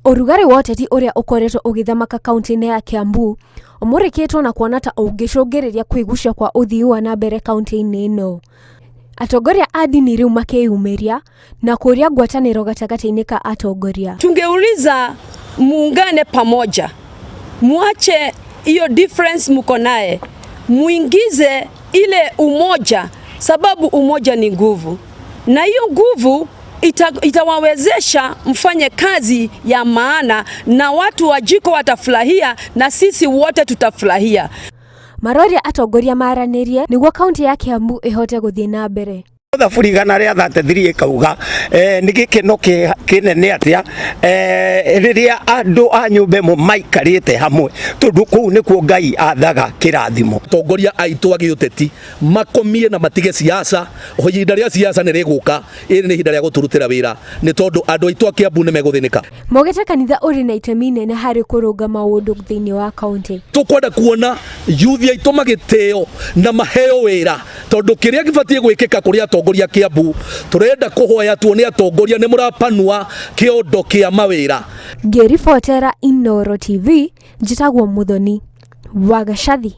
Ũrugarĩ wa ũteti ũrĩa ũkoretwo ũgĩthamaka kaunti-inĩ ya Kiambu ũmũrĩkĩtwo na kuona ta ũngĩcũngĩrĩria kwĩgucia kwa ũthii wa na mbere kaunti-inĩ ĩno. Atongoria a dini rĩu makĩyumĩria na kũũria ngwatanĩro gatagatĩ-inĩ ka atongoria. Tungeuliza muungane pamoja, muache hiyo difference mko naye, muingize ile umoja, sababu umoja ni nguvu, na hiyo nguvu itawawezesha mfanye kazi ya maana, na watu wa jiko watafurahia na sisi wote tutafurahia. Maroria atongoria maranĩrie nĩguo kaunti ya Kiambu ĩhote gũthiĩ na mbere. Thabũrigana rĩa 33 kauga nĩ gĩkeno kĩnene atĩa rĩrĩa andũ a nyũmba ĩmwe maikarĩte hamwe, tondũ kũu nĩkuo Ngai athaga kĩrathimo. Atongoria aitũ a gĩũteti makomie na matige siasa. Ihinda rĩa siasa nĩ rĩgũka, ĩrĩ nĩ ihinda rĩa gũtũrutĩra wĩra, nĩ tondũ andũ aitũ a Kiambu nĩ megũthĩnĩka. Mogete kanitha ũrĩ na itemi inene harĩ kũrũnga maũndũ thĩinĩ wa kaunti. Tũkwenda kuona youth aitũ magĩtĩo na maheo wĩra, tondũ kĩrĩa gĩbatiĩ gwĩkĩka kũrĩ atongoria Kiambu, turenda kuhoya tuone atongoria nĩ mũrapanua kĩondo kĩa mawĩra. Ngĩribotera Inooro TV, njĩtagwo Muthoni wa Gacathi.